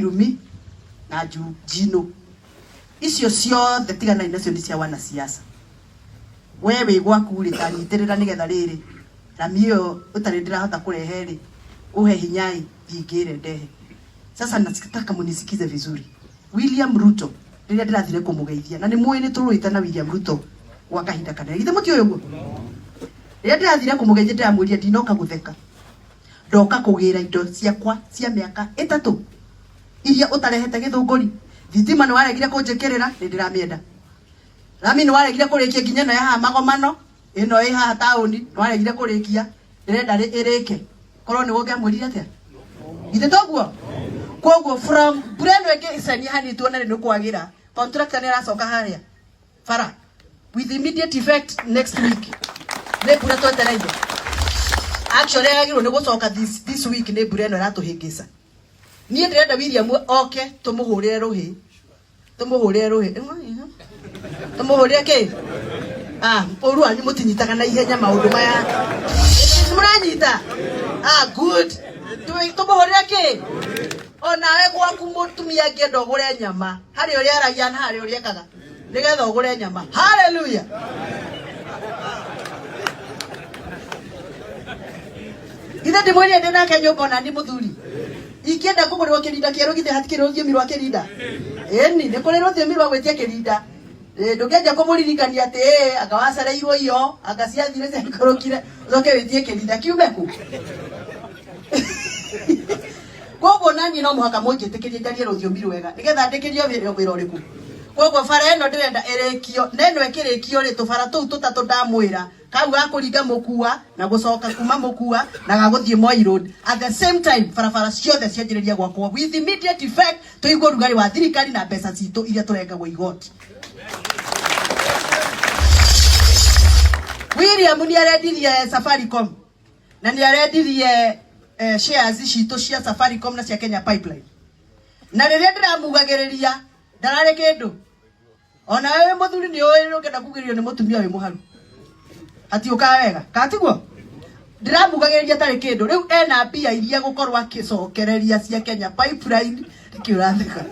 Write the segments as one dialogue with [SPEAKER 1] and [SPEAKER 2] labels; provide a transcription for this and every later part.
[SPEAKER 1] Irumi na Jino icio ciothe tigana inacio ni cia wana siasa. Wewe gwaku ri tanyiterera nigetha riri na mio utari ndirahota kurehe ri uhe hinyai thingire ndehe. Sasa nataka munisikize vizuri. William Ruto rĩrĩa ndĩrathire kumugeithia na nĩ muĩ nĩ tũrũĩte na William Ruto gwa kahinda kanene. Githe mũtio ũguo. Rĩrĩa ndĩrathire kumugeithia ndĩramwĩria ndinoka gutheka. Ndoka kũgĩra indo ciakwa cia mĩaka 3 iria utarehete gĩthũngũri. Thitima nĩ waregire kũnjĩkĩrĩra nĩ ndĩramĩenda. Rami nĩ waregire kũrĩkia nginya no yaha magomano ĩno ĩ haha taũni nĩ waregire kũrĩkia ndĩrenda ĩrĩke. Korwo nĩ ũngiamwĩrire atĩa? Githe toguo. Koguo from brand weke isani hani tuona nĩ kwagira contractor nĩ aracoka haria fara with immediate effect next week nĩ bura twetereire actually agirwo nĩ gucoka this week nĩ bura ĩno ĩratuhĩngĩca niĩ ndĩrenda William oke tumuhũrĩre rũhĩ tumuhũrĩre kĩ ũru anyu mũtinyitaga na ihenya maũndũ maya mũranyita good tumuhũrĩre kĩ ona we gwaku mutumia ngĩenda ũgũre nyama harĩ ũrĩa aragia na harĩ ũrĩa ekaga nigetha ũgũre nyama. Hallelujah. Ithe ndĩmwĩrire ndĩnake nyũmba na nĩ mũthuri ingĩenda kũgũrĩrwo kĩrinda kĩerũ githĩ hatikĩrĩ rũthiomi rwa kĩrinda ĩni nĩ kũrĩ rũthiomi rwa gwĩtia kĩrinda ndũngĩenja kũmũririkania atĩ anga wacereirwo iyo anga ciathire ciaikũrũkire ũcoke wĩtie kĩrinda kiume kũ. Koguo nani no muhaka mũnjĩtĩkĩrie njarie rũthiomi rwega nigetha ndĩkĩrio wĩra ũrĩkũ. Koguo bara ĩno ndĩrenda ĩrĩkio neno ĩkĩrĩkio rĩ tũbara tũu tũtatũ ndamwĩra kau gakũringa mũkua na gũcoka kuma mũkua na gagũthiĩ Moi Road at the same time barabara ciothe cianjĩrĩria gwakwo with immediate effect tũigwo rugari wa thirikari na mbeca citũ iria tũrengagwo igoti. William nĩ arendirie Safaricom na nĩ arendirie shares citũ cia Safaricom na cia Kenya Pipeline na rĩrĩa ndĩramugagĩrĩria ndararĩ kĩndũ ona wewe mũthuri nĩ ũĩ ũngĩenda kugĩrĩrio nĩ mũtumia wĩ mũharu atiũka wega katiguo ndiramugagĩrĩria tarĩ kĩndũ rĩu ena mbia iria gũkorwo akĩcokereria cia Kenya Pipeline tikĩũrathika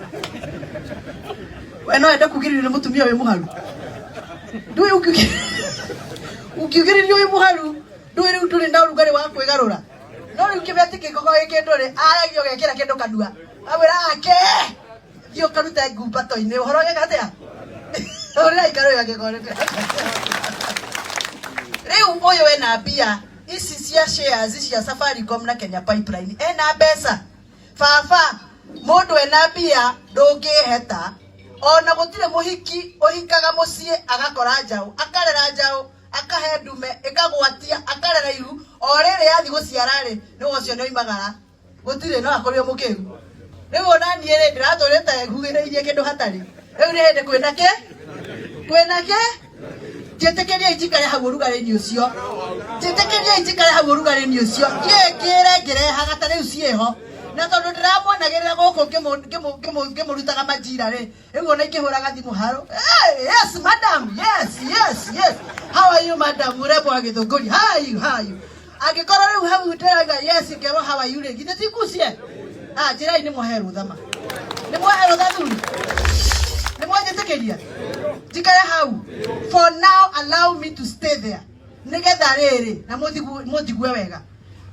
[SPEAKER 1] we no enda kugĩrĩrio nĩ mũtumia wĩ mũharu ndũĩ ũkiugĩrĩrio wĩ mũharu ndũĩ rĩu tũrĩ na ũrugarĩ wa kwĩgarũra no rĩu kĩbeti kĩgogo gĩkĩndũ rĩ aragio gĩkĩra kĩndũ kanua awĩra ake thiĩ ũkarute ngumbato-inĩ ũhoro wega atĩa ũrĩa ikarũ gĩakĩkorete rĩu ũyũ wena mbia ici cia shares cia Safaricom na Kenya Pipeline ena mbeca baba mũndũ ena mbia ndũngĩheta ona gũtirĩ mũhiki ũhikaga mũciĩ agakora njaũ akarera njaũ akahe ndume ikagwatia akarera iru o rĩrĩ yathi gũciara rĩ nĩguo ũcio nĩ oimagara gũtirĩ no akorio mũkĩgu rĩu ona niĩ rĩ ndĩratũrĩte hugĩrĩirie kĩndũ hatarĩ rĩu nĩ hĩndĩ kwĩna kĩ njĩtĩkĩria njikare hau ũrugarĩ-inĩ ũcio njĩtĩkĩria njikare hau ũrugarĩ-inĩ ũcio ngĩkĩre ngĩrehaga ta rĩu ciĩho na tondũ ndĩramwanagĩrĩra gũkũ ngĩmũrutaga majira rĩ rĩu ona ikĩhũraga thimũ haro yes madam yes how are you madam mũrembo wa gĩthũngũri how are you angĩkorwo rĩu hau ndĩrauga yes ngero how are you rĩ githĩ tikucie njĩrai nĩ mwahe rũtha ma nĩ mwahe rũtha thuri nĩ mwanjĩtĩkĩria njikare hau for now allow me to stay there nigetha rĩrĩ na mũnjigue wega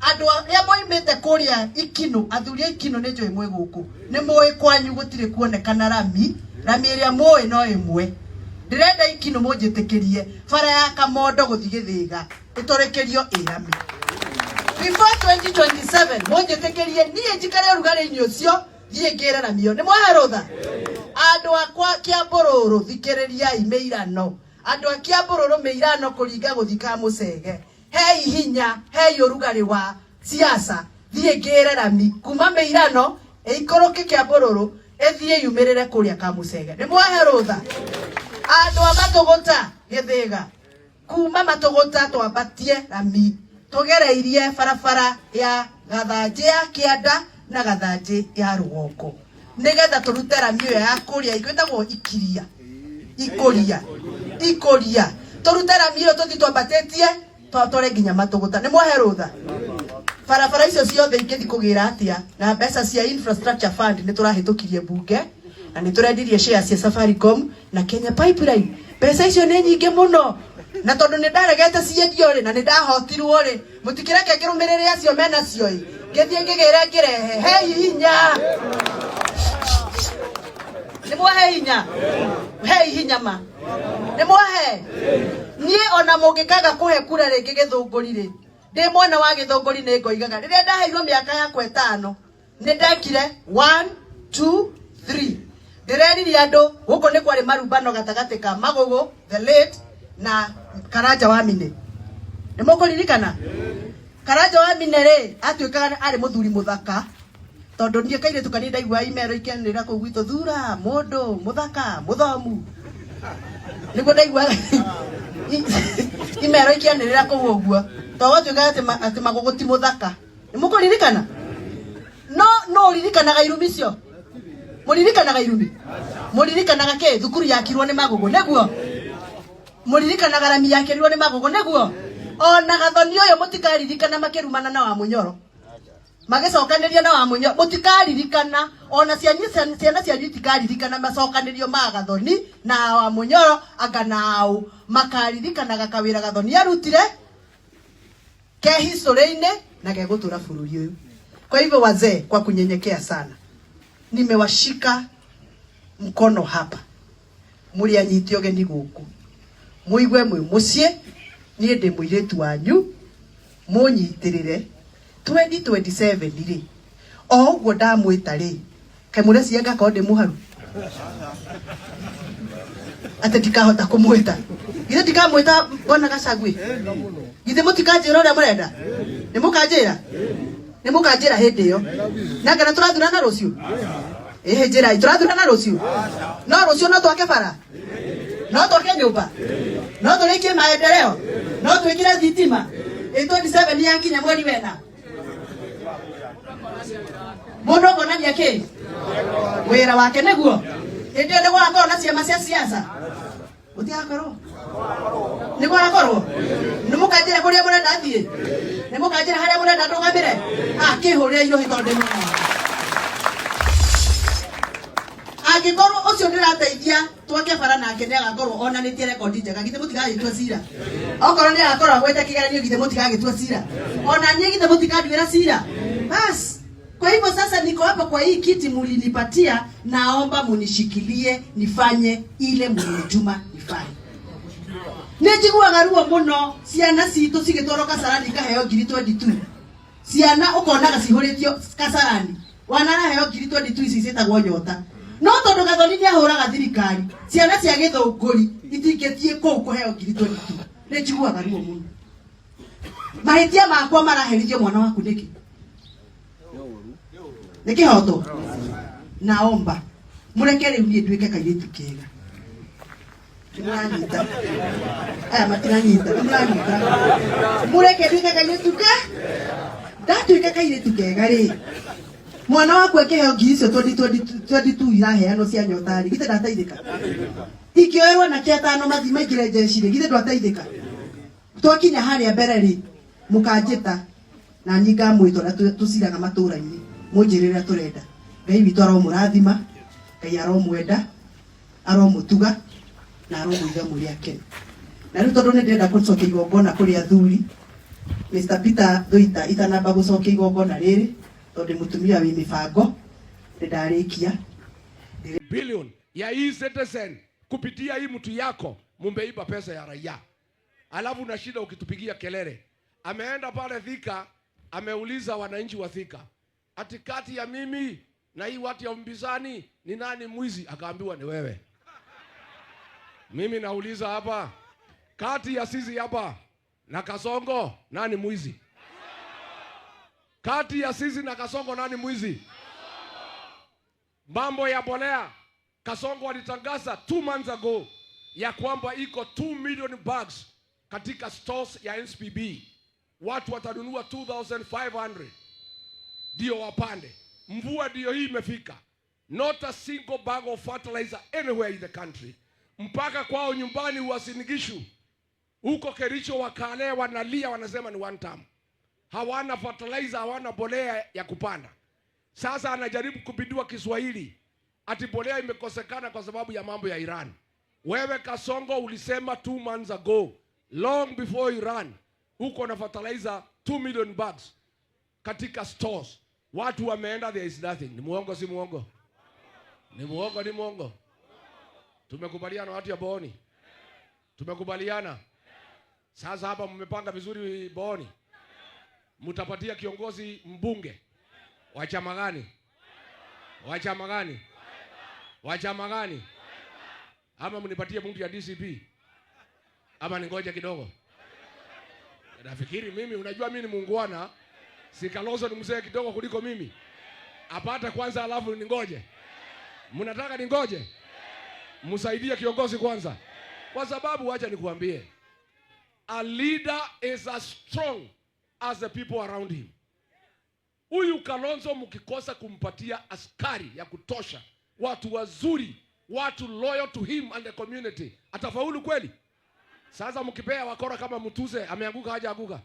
[SPEAKER 1] andũ arĩa moimĩte kũrĩa Ikino athuri a Ikino nĩ njũĩ mwĩ gũkũ nĩ mũĩ kwanyu gũtirĩ kuonekana rami ĩrĩa mũĩ no ĩmwe ndĩrenda Ikino mũnjĩtĩkĩrie bara ya Kamondo gũthiĩ Gĩthĩga ĩtũrĩkĩrio ĩrami before 2027 mũnjĩtĩkĩrie niĩ njikare ũrugarĩ-inĩ ũcio thiĩ ngĩre na mĩo nĩ mwahe rũtha andũ akwa Kĩambũrũrũ thikĩrĩriai mĩirano andũ a Kĩambũrũrũ mĩirano kũringa gũthika Mũcege hei hinya hei ũrugarĩ wa siasa thiĩ ngĩre rami kuma mĩirano ĩikũrũke Kĩambũrũrũ ĩthiĩ yumĩrĩre kũrĩa Kamũcege nĩ mwahe rũtha andũ a Matũgũta Gĩthĩga kuma Matũgũta twambatie rami tũgereirie barabara ya Gathanjĩ ya Kĩanda na Gathanjĩ ya Rũgongo nigetha tũrute rami ĩyo ya kũrĩa igwĩtagwo Ikũria tũrute rami ĩyo tũthiĩ twambatĩtie twatware nginya Matũgũta nĩ mwahe rũtha barabara icio ciothe ingithi kugira atia na mbeca cia infrastructure fund ni turahitukirie bunge na ni turendirie shares cia Safaricom na Kenya Pipeline. Mbeca icio ni nyingi muno na tondu ni ndaregete ciendio ri na ni ndahotirwo ri mutikireke ngirumirire acio mena cio ngithie ngigire ngirehe hei hinya ni mwahe hinya hei hinya ma ni mwahe nie ona mungikaga kuhe kura ringi githunguri ri ndi mwana wa githunguri ni ngoigaga riria ndaheirwo miaka yakwa 5 ni ndekire 1 2 3 ndireririe andu guko ni kwari marumbano gatagati ka Magugu the late na Karanja wa Mine. Ni mukuririkana Karanja wa Mine ri atuikaga ari muthuri muthaka tondu ndie kaire tukani ndaigua imero ikenira ku gwitu thura mundu muthaka muthomu niguo ndaigua imero ikenira ku uguo to watuikaga ati Magugu ti muthaka. Ni mukuririkana no ririkanaga irumi cio muririkanaga irumi muririkanaga ke thukuru yakirwo ni Magugu neguo muririkanaga rami yakirwo ni Magugu neguo ona gathoni uyo mutikaririkana makirumana na wa Munyoro magicokanĩria na wa Munyoro mutikaririkana ona ciana cia itikaririkana macokanĩrio ma gathoni na wa Munyoro anga nao makaririkanaga kawira gathoni arutire ke history-ini na gegutura bururi uyu. Kwa hivyo wazee, kwa kunyenyekea sana nimewashika mkono hapa muri anyiti ogeni guku muigwe mwe mucie nie ndi muiretu wanyu munyitirire 2027 ri o uguo ndamwita ri kemure cienga ko ndi muharu ate tikahota kumwita githe tikamwita bona Gachagui githe mutikanjira uria murenda ni mukanjira hindi iyo na kana turathurana rucio njira turathurana rucio no rucio no twake bara no twake nyumba no turikie maendeleo no twikire thitima 27 yakinya mweri wena mundu konania ki wira wake neguo hindi ndio gwakorwo na ciama cia siasa utiakorwo ni gwakorwo ni mukanjira kuria murenda athie ni mukanjira haria murenda ndugamire kihurire irio hitonde muno agikorwo ucio ndirateithia twake bara nake ni agakorwo onanitie rekondi njega githe mutigagitua cira okorwo ni agakorwo agwete kigeranio githe mutigagitua cira ona nie githe mutikanduira cira bas. Kwa hivyo sasa niko hapa kwa hii kiti mulinipatia, naomba munishikilie nifanye ile mulinituma nifanye. Nejiguaga ruo muno ciana citu cigitoroka Kasarani kaheo ngiri 22 ciana ukonaga cihuritio Kasarani wanara heo ngiri 22 ici citagwo nyota no tondu gathoni ni ahuraga thirikari ciana cia githunguri itingetie kuu kuheo ngiri 22 nejiguaga ruo muno mahitia makwa maraherithio mwana waku niki nikihoto naomba murekere unie ndwike kairitu kega tunanyita matinanyita mureke ndwike kairitu ke ndatuike kairitu kega ri mwana waku ekeheo ngiri icio 22 iraheanwo cia nyotari githe ndateithika ikioerwo na ketano mathima ingire jeshi ri githe ndwateithika twakinya haria mbere ri mukanjita na nyinga mwito na tuciraga matura-ini munjirira turenda Ngai witu aromurathima Ngai aromwenda aromutuga na aromuiga muri ake na riu tondu ndenda gucokia igongona kuri athuri Mr. Peter Thuita itanamba gucokia igongona riri tondu mutumia wi mibango ndarikia
[SPEAKER 2] bilioni ya hii citizen kupitia hii mtu yako mumbeiba pesa ya raia, alafu na shida ukitupigia kelele. Ameenda pale Thika, ameuliza wananchi wa Thika, ati kati ya mimi na hii watu ya Mbizani ni nani mwizi? Akaambiwa ni wewe. Mimi nauliza hapa, kati ya sisi hapa na Kasongo nani mwizi? Kati ya sisi na Kasongo nani mwizi? Mambo ya mbolea, Kasongo walitangaza 2 months ago ya kwamba iko 2 million bags katika stores ya NSPB. Watu watanunua 2,500 ndio wapande. Mvua ndio hii imefika. Not a single bag of fertilizer anywhere in the country. Mpaka kwao nyumbani Uasin Gishu, huko Kericho wakale wanalia, wanasema ni one time. hawana fertilizer, hawana mbolea ya kupanda. Sasa anajaribu kupindua Kiswahili ati mbolea imekosekana kwa sababu ya mambo ya Iran. Wewe Kasongo ulisema 2 months ago, long before Iran, uko na fertilizer 2 million bags katika stores. Watu wameenda, there is nothing. Ni muongo si muongo? Ni muongo ni muongo? Tumekubaliana watu ya Boni. Tumekubaliana. Sasa hapa mmepanga vizuri Boni. Mtapatia kiongozi mbunge wa chama gani? Wa chama gani? Wa chama gani? Ama mnipatie mtu ya DCP? Ama ningoje kidogo? Nafikiri mimi, unajua mimi ni muungwana, si Kalonzo ni mzee kidogo kuliko mimi. Apata kwanza alafu ningoje. Mnataka ningoje? Msaidie kiongozi kwanza. Kwa sababu acha nikuambie, a leader is as strong as the people around him. Huyu Kalonzo mkikosa kumpatia askari ya kutosha, watu wazuri, watu loyal to him and the community, atafaulu kweli? Sasa mkipea wakora kama Mutuse, ameanguka haja anguka.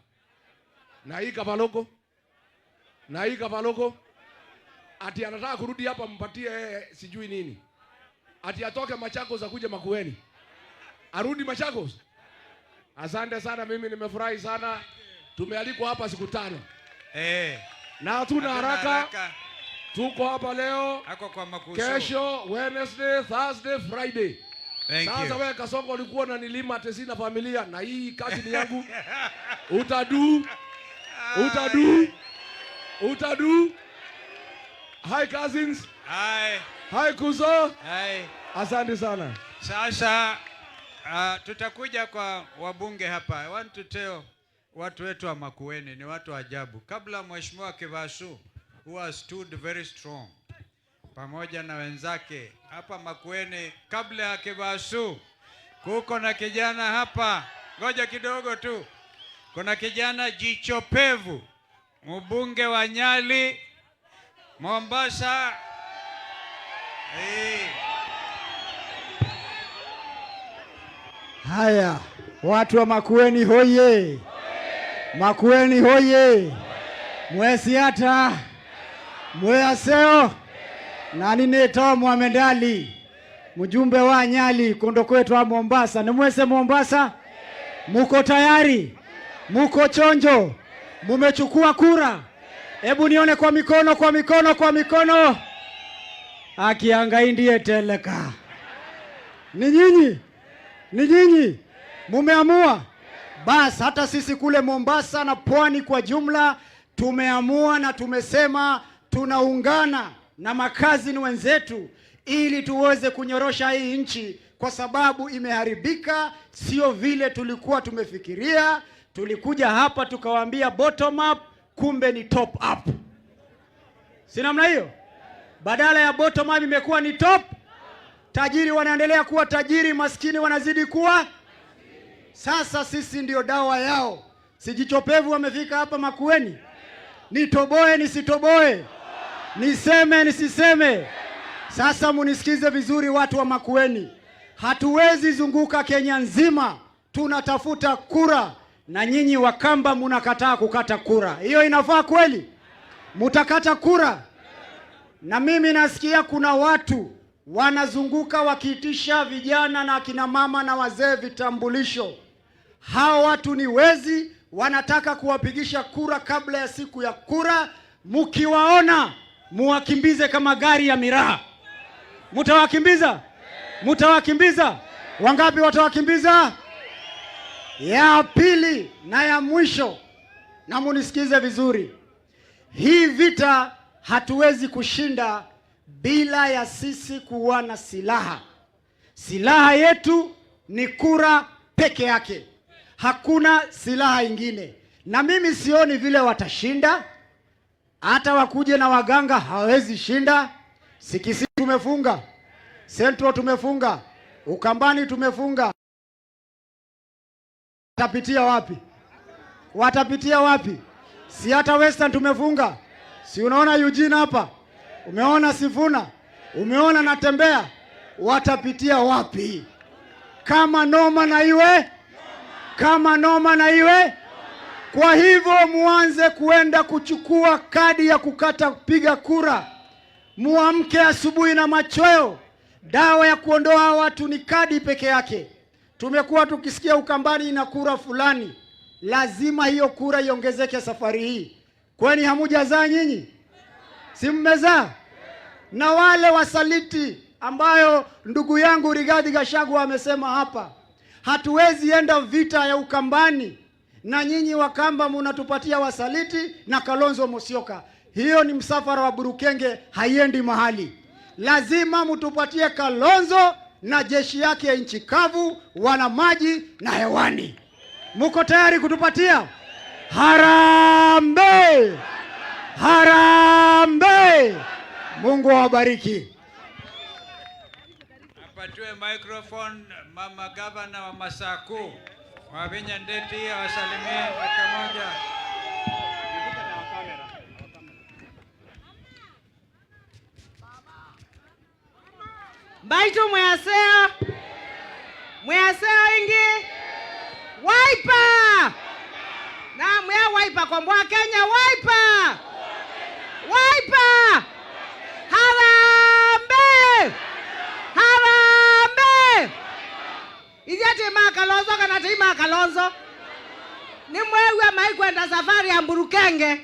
[SPEAKER 2] Na hii Kabaloko. Na hii Kabaloko. Ati anataka kurudi hapa mpatie sijui nini. Ati atoke Machakos akuje Makueni. Arudi Machakos. Asante sana, mimi nimefurahi sana. Tumealikwa hapa siku 5. Na hatuna haraka. Tuko hapa leo.
[SPEAKER 3] Ako kwa makuso.
[SPEAKER 2] Kesho, Wednesday, Thursday, Friday. Sasa wewe Kasongo ulikuwa unanilima ati sina familia, na hii kazi ni yangu. Utadu. Hi cousins. Hi Kuzo. Asante sana.
[SPEAKER 3] Sasa tutakuja kwa wabunge hapa. I want to tell watu wetu wa Makueni ni watu ajabu. Kabla Mheshimiwa Kivasu, who has stood very strong pamoja na wenzake hapa Makueni, kabla ya Kivasu kuko na kijana hapa, ngoja kidogo tu, kuna kijana jichopevu, mbunge wa Nyali, Mombasa.
[SPEAKER 4] Haya, watu wa Makueni hoye! Makueni hoye! Mwesiata mweyaseo nani neta Muhamedali mjumbe wa Nyali kondo kwetu wa Mombasa. Ni mwese Mombasa? Muko tayari? Muko chonjo? Mumechukua kura? Hebu nione kwa mikono, kwa mikono, kwa mikono. Akiangai ndiye teleka. Ni nyinyi? Ni nyinyi? Mumeamua? Basi hata sisi kule Mombasa na Pwani kwa jumla tumeamua na tumesema tunaungana na makazini wenzetu ili tuweze kunyorosha hii nchi, kwa sababu imeharibika, sio vile tulikuwa tumefikiria. Tulikuja hapa tukawaambia bottom up, kumbe ni top up. Si namna hiyo? Badala ya bottom up imekuwa ni top. Tajiri wanaendelea kuwa tajiri, maskini wanazidi kuwa. Sasa sisi ndio dawa yao. Sijichopevu wamefika hapa Makueni. Nitoboe nisitoboe, niseme nisiseme. Sasa munisikize vizuri watu wa Makueni. Hatuwezi zunguka Kenya nzima, tunatafuta kura, na nyinyi Wakamba munakataa kukata kura. Hiyo inafaa kweli? Mutakata kura? Na mimi nasikia kuna watu wanazunguka wakiitisha vijana na akina mama na wazee vitambulisho. Hao watu ni wezi, wanataka kuwapigisha kura kabla ya siku ya kura. Mukiwaona muwakimbize kama gari ya miraa. Mutawakimbiza? Mutawakimbiza? Wangapi watawakimbiza? Ya pili na ya mwisho, na munisikize vizuri. Hii vita hatuwezi kushinda bila ya sisi kuwa na silaha. Silaha yetu ni kura peke yake. Hakuna silaha ingine. Na mimi sioni vile watashinda. Hata wakuje na waganga hawezi shinda. Sikisi tumefunga, Central tumefunga, Ukambani tumefunga. Watapitia wapi? Watapitia wapi? Si hata Western tumefunga. Si unaona Eugene hapa? Umeona Sifuna? Umeona Natembea? Watapitia wapi? Kama noma na iwe? Kama noma na iwe? Kwa hivyo muanze kuenda kuchukua kadi ya kukata piga kura. Muamke asubuhi na machweo. Dawa ya kuondoa watu ni kadi peke yake. Tumekuwa tukisikia Ukambani ina kura fulani. Lazima hiyo kura iongezeke safari hii. Kwani hamujazaa nyinyi? Si mmezaa? Na wale wasaliti ambayo ndugu yangu Rigathi Gachagua amesema hapa, hatuwezi enda vita ya Ukambani na nyinyi Wakamba mnatupatia wasaliti na Kalonzo Musyoka. Hiyo ni msafara wa Burukenge, haiendi mahali. Lazima mtupatie Kalonzo na jeshi yake ya nchi kavu, wana maji na hewani. Muko tayari kutupatia? Harambee! Harambee! Mungu awabariki.
[SPEAKER 3] Apatiwe microphone mama gavana wa Masaku. Wavinya Ndeti awasalimie dakika moja.
[SPEAKER 5] Baitu mwaseo ingi Wiper na mwea Wiper kwa mwa Kenya Wiper Harambee Idiati Kalonzo kana tima Kalonzo ni mwewe maikwenda safari ya Burukenge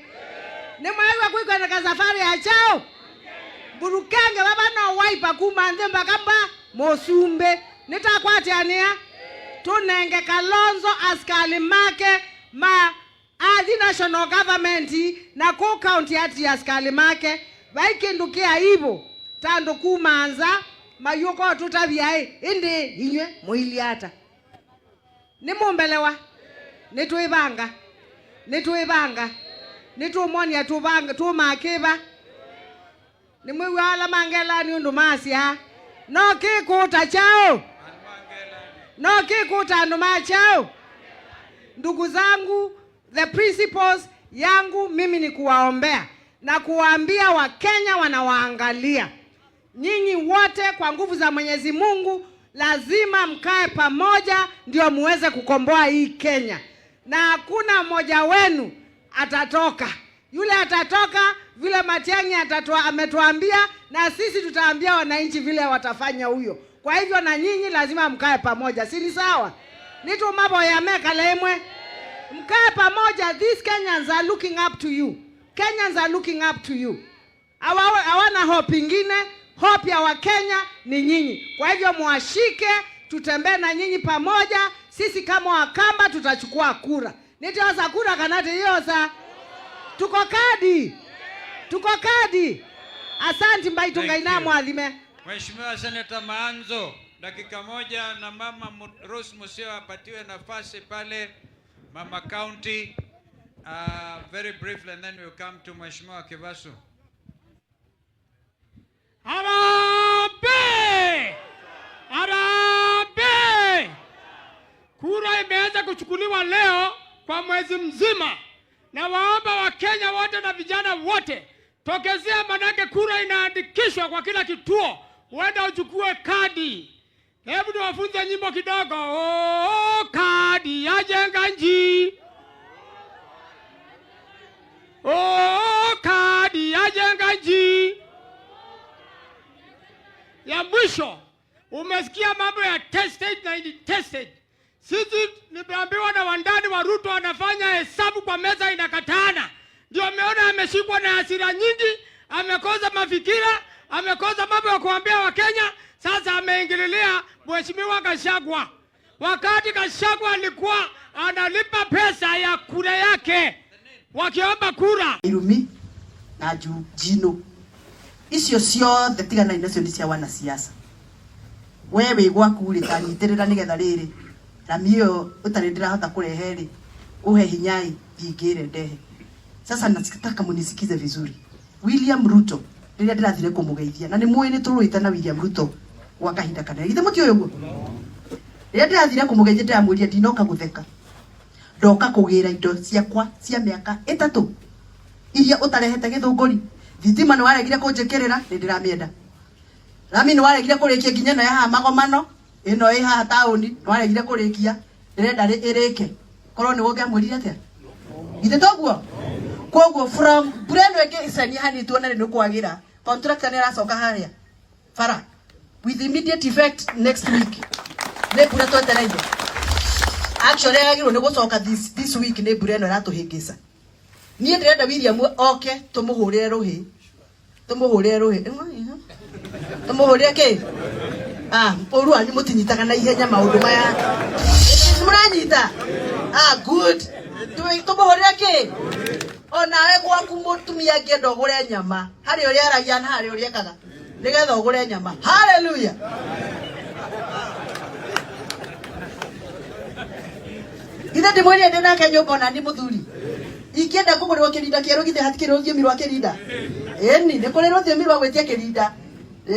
[SPEAKER 5] ni mwewe kuikwenda safari ya chao Burukenge baba no Wiper kumande mbakamba Mosumbe nitakwatiania tunenge Kalonzo askali make ma adi national government na ko county ati askali make vaikindukia hivyo tando kumanza mayuko tutabiae indi inywe muiliata ni mumbelewa nituibanga nitumonia tubanga tumakiba ni mwiwala mangela ni undumasia no kikuta chao no kikuta nduma chao. Ndugu zangu, the principles yangu mimi ni kuwaombea na kuwaambia Wakenya wanawaangalia. Nyinyi wote kwa nguvu za Mwenyezi Mungu lazima mkae pamoja ndio muweze kukomboa hii Kenya. Na hakuna mmoja wenu atatoka. Yule atatoka vile Matiang'i ametuambia na sisi tutaambia wananchi vile watafanya huyo. Kwa hivyo na nyinyi lazima mkae pamoja. Si ni sawa? Nitu mambo ya meka lemwe. Mkae pamoja. These Kenyans are looking up to you. Kenyans are looking up to you. Hawana hope ingine. Hope ya Wakenya ni nyinyi. Kwa hivyo muashike, tutembee na nyinyi pamoja. Sisi kama Wakamba tutachukua kura. Nitiosa kura kanati hiyo sa. Tuko kadi. Asante Mbaitunga ina mwadhime.
[SPEAKER 3] Mheshimiwa Senator Maanzo, dakika moja na mama Rose Museo apatiwe nafasi pale mama county very briefly and then we'll come to Mheshimiwa Kivasu.
[SPEAKER 6] Harambee! Kura imeanza kuchukuliwa leo kwa mwezi mzima. Na waomba Wakenya wote na vijana wote tokezea, manake kura inaandikishwa kwa kila kituo. Uenda uchukue kadi. Hebu niwafunze nyimbo kidogo. Oh, kadi yajenga nchi. Oh, kadi yajenga nchi. Ya mwisho, umesikia mambo ya tested na tested. Sisi nimeambiwa na wandani wa Ruto wanafanya hesabu kwa meza inakatana. Ndio ameona ameshikwa na hasira nyingi, amekosa mafikira, amekosa mambo ya kuambia Wakenya, sasa ameingililia Mheshimiwa Gachagua. Wakati Gachagua alikuwa analipa pesa ya kura yake, wakiomba kura.
[SPEAKER 1] Irumi na Jino. Icio ciothe tigana inacio ni cia wana siasa. Wewe gwaku ri kanyitirira nigetha riri. Ramio utarindira hata kurehe ri. Uhe hinyai thingire ndehe. Sasa nataka munisikize vizuri. William Ruto rĩrĩa ndĩrathire kũmũgeithia na nĩ muoĩ nĩ tũrũĩte na William Ruto gwa kahinda kana githe mũtio ũyũ guo rĩrĩa ndĩrathire kũmũgeithia ndĩramwĩria ndinoka gũtheka ndoka kũgĩra indo ciakwa cia mĩaka 3 iria ũtarehete gĩthũngũri thitima nĩ waregire kũnjĩkĩrĩra nĩ ndĩramĩenda Rami nĩ waregire kũrĩkia nginya no ya haha magomano ĩno ĩ haha taũni nĩ waregire kũrĩkia ndĩrenda ĩrĩke korwo nĩ wonge amwĩrire atĩa Ite toguo. Koguo from Breno eke isani hani tuonere no kwagira. Contractor nera soka haria. Fara. With immediate effect next week. Ne pura to tereje. Actually agiro ne gucoka this week ne Breno ratuhingisa. Nie ndirenda William oke tumuhurire ruhi. Tumuhurire ruhi. Tumuhurire ke? Oru anyu mutinyitaga na ihenya maundu maya. Muranyita. Good. Tumuhurire ke? Onawe gwaku mutumia ngendo gure nyama. Hari uri aragia na hari uri ekaga. Nigetha ugure nyama. Hallelujah. Ida ndimwiri ndina kenyumba na ndi muthuri. Ikienda kugurirwo kirinda kieru githe hatikire ruthiumi rwa kirinda. Eni ni kuri ruthiumi rwa gwetia kirinda.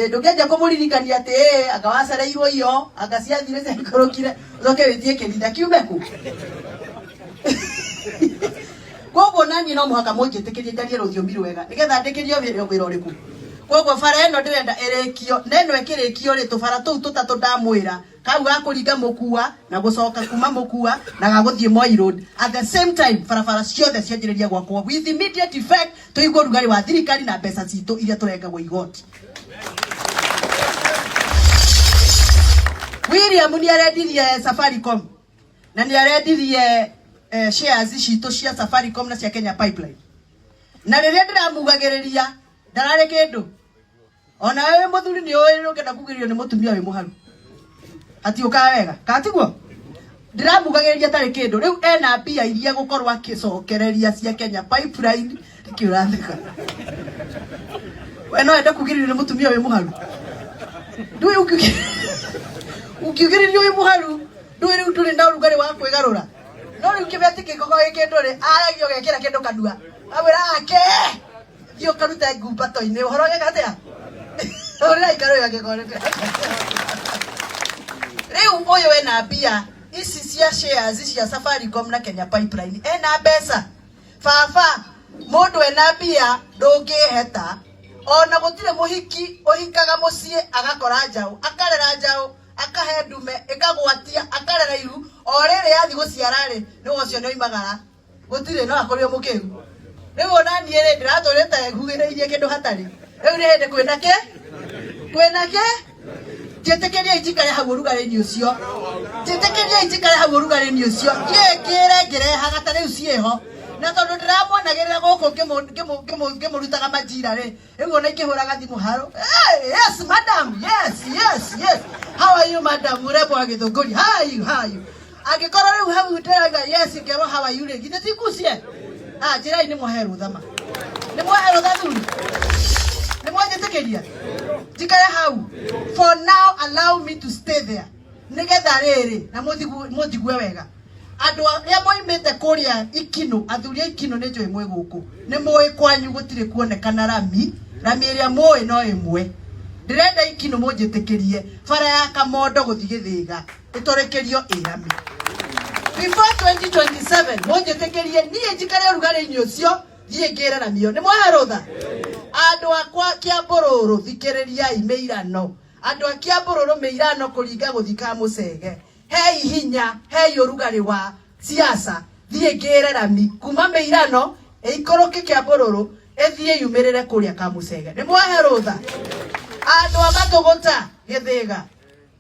[SPEAKER 1] Ndungeja kumuririkania ati akawacereirwo iyo akaciathire cenkorokire ucoke witie kirinda kiume ku. Koguo nani no muhaka munjitikirie ndarie ruthiumi rwega nigetha ndikirio wira uriku. Koguo bara eno ndirenda irekio neno ikirikio ri tubara tuu tutatu ndamwira kau gakuringa mukua na gucoka kuma mukua na gaguthie Moi Road at the same time barabara ciothe cianjiriria gwakwo with immediate effect tuigwo rugari wa thirikari na mbeca citu iria turengagwo igoti. William ni arendirie Safaricom na ni arendirie shares citu cia Safaricom na cia Kenya Pipeline na riria ndiramugagiriria ndarare kindu ona wewe muthuri ni oiri ukenda kugirio ni mutumia wi muharu ati uka wega katiguo ndiramugagiriria tari kindu riu ena mbia iria gukorwo akicokereria cia Kenya Pipeline ikiurathika we no enda kugirio ni mutumia wi muharu ndui ukigiririo wi muharu ndui riu turi nda urugari wa kwigarura no riu kibeti kikoko gikindu ri aragio gekira kindu kadua awira ake Yo karuta gupato ine horo ge katea. Ora ikaro ya gekorete. Riu oyo we na bia isi cia shares cia Safaricom na Kenya Pipeline ena besa. Fafa mundu ena bia ndungiheta ona gutire muhiki ohikaga mucie agakora njau akarera njau akahe ndume ikagwatia akarera iru orere yathi guciara ri nigo cio ni imagara gutire no akorio mukiru. Riu nani ere ndiratorete gugireirie kindu hatari. Riu ni hende kwina ke? Kwina ke? Jetekeria itikare hau urugari-ini ucio. Jetekeria itikare hau urugari-ini ucio. Yekire ngireha gatari ucieho. Na tondu ndiramwonagirira guku ngimurutaga majira ri. Riu ona ikihuraga thimu haro. Yes madam. Yes. How are you madam? Murebo agithunguri. How are you? Agikorwo riu hau ndiraga yes ngero how are you ri. Githe tikucie. Jira ni mwaheru thama. Ni mwaheru thadhuri. Ni mwajetekeria. Jikare hau. For now allow me to stay there. Nigetha riri na muthigwe wega. Andu ya moimete kuria ikino athuria ikino ni njoi mwe guku. Ni moe kwanyu gutire kuonekana rami iria moe no imwe. Ndirenda ikino mujetekerie. Bara ya Kamondo guthi Githiga. Itorekerio irami. Before 2027, moje tekerie niye jikare urugari-ini ucio thie ngira na mio. Ni mwaharutha. Andu akwa Kiambororo thikiriria imeirano. Andu a Kiambororo meirano kuringa guthika Mucege. Hei hinya, hei urugari wa siasa thie ngira rami. Kuma meirano ikoroke Kiambororo ethie yumirire kuria ka Mucege. Ni mwaharutha. Andu a Matogota Githiga.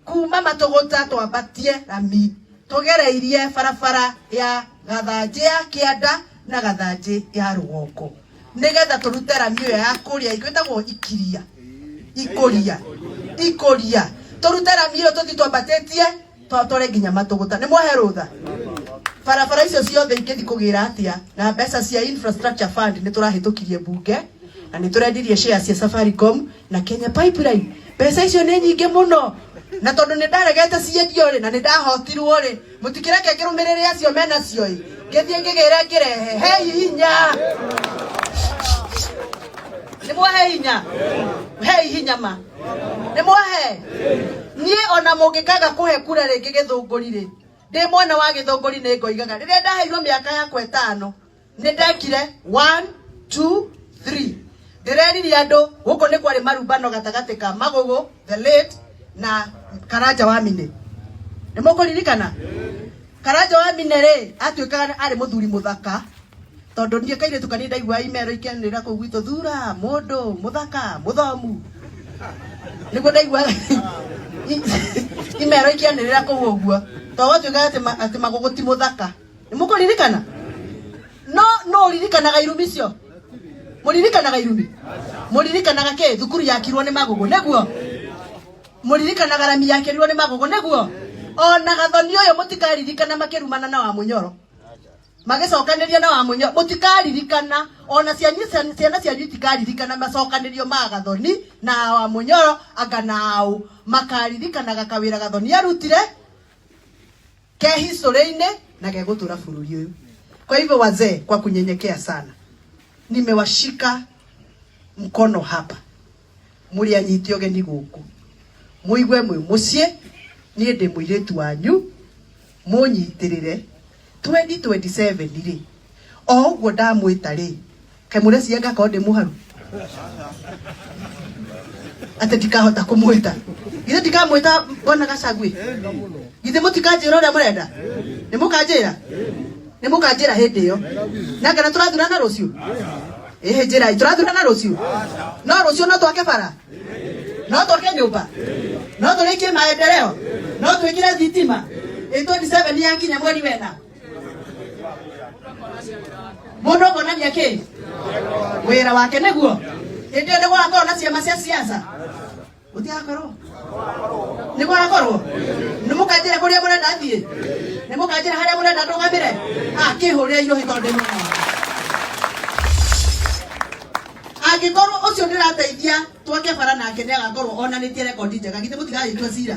[SPEAKER 1] Kuma Matogota twambatie rami. Tugereirie barabara ya Gathanje ya Kianda na Gathanje ya Rugoko nigetha turute rami ya kuria igwetagwo ikoria turute rami iyo tuthi twambatetie twatore nginya Matogota. Ni mwaherutha barabara icio ciothe ingithi kugira atia na mbeca cia infrastructure fund ni turahitukirie bunge na ni turendirie shares cia Safaricom na Kenya Pipeline. Mbeca icio ni nyingi muno na tondu ni ndaregete ciendio ri na ni ndahotirwo ri mutikireke ngirumirire acio mena cio i ngithie ngigire ngirehe hei hinya. Ni mwahe hinya. Hei hinya ma. Ni mwahe. Nie ona mungikaga kuhe kura ringi Githunguri ri ndi mwana wa Githunguri ni ngoigaga riria ndaheirwo miaka yakwa 5 ni ndekire 1 2 3 ndireririe andu guku ni kwari marumbano gatagati ka Magugu the late na Karanja wa Mine. Ni mukuririkana Karanja wa Mine ri atuikaga ari muthuri muthaka tondu nie kaire tukani ndaigua imero ikenira ku gwito thura mundu muthaka muthomu niguo ndaigua imero ikenira ku uguo to watuga ati maguguti muthaka nimukuririkana no ririkanaga irumi cio muririkanaga irumi muririkanaga ke thukuru yakirwo ni magugu neguo muririkanaga rami yakirwo ni magugu neguo ona gathoni uyo mutikaririkana makirumana na wa munyoro magicokaniria na wa munyoro mutikaririkana ona ciana cia itikaririkana macokanirio ma gathoni na wa munyoro anga nao makaririkanaga kawira gathoni arutire ke history-ine na gegutura bururi uyu. Kwa hivyo wazee, kwa kunyenyekea sana, nimewashika mkono hapa, muri anyiti ogeni guku muigwe mwi mucie nie ndi muiretu wanyu munyitirire 2027 ri o uguo ndamwita ri kemureci ngako ndi muharu ate ndikahota kumwita githe ndikamwita bona gacagwi githe mutikanjira uria murenda ni mukanjira hindi iyo na kana turathurana ruciu njira turathurana ruciu no ruciu no twake bara no twake nyumba no turikie maendeleo no twikire thitima 27 yankinya mweri wena mundu konania ki wira wake neguo hindi ndio gwakorwo na ciama cia siasa utigakorwo ni gwakorwo ni mukanjira kuria murenda athie ni mukanjira haria murenda ndugamire akihuria iro hitonde muno agikorwo ucio ndirateithia twake bara nake ni agakorwo onanitie record njega githe mutigagitua cira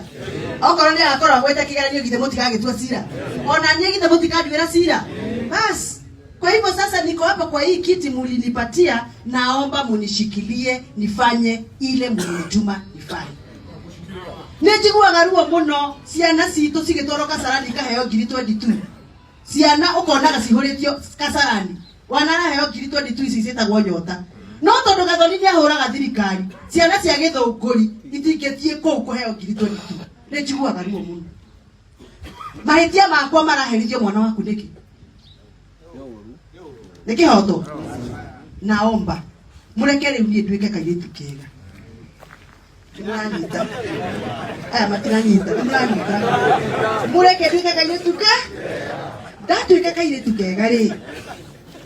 [SPEAKER 1] okorwo ni agakorwo gwete kigeranio githe mutigagitua cira ona nie githe mutikandwira cira bas. Kwa hivyo sasa niko hapa kwa hii kiti mulinipatia, naomba munishikilie nifanye ile mulinituma nifanye. Nejiguaga ruo muno ciana citu cigitwaro Kasarani kaheo ngiri 22 ciana ukonaga cihuritio Kasarani wanara heo ngiri 22 ici citagwo nyota no tondu gathoni ni ahuraga thirikari ciana cia githunguri itingetie kuu kuheo ngiri 22 nejiguaga ruo muno mahitia makwa maraherithio mwana waku niki nikihoto naomba murekere unie ndwike kairetu kega muranyita matiranyita muranyita mureke ndwike kairetu ke ndatwike kairetu kega ri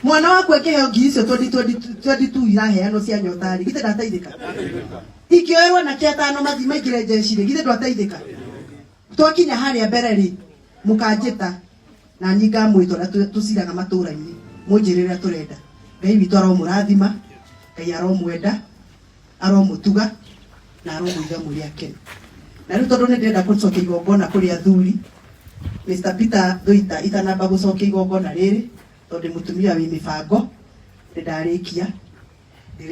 [SPEAKER 1] mwana waku ekeheo ngiri cio 22 iraheanwo cia nyotari githe ndateithika ikioerwo na ketano mathi maingire jeshire githe ndwateithika twakinya haria mbere ri mukanjita na nyinga mwitwa tuciraga matura-ini munjirira turenda ngai witu aromurathima ngai aromwenda aromutuga na aromwiga muri akene na riu tondu ndenda gucokia igongona kuri athuri Mr. Peter Nduita itanamba gucokia igongona riri tondu mutumia wi mibango ndarikia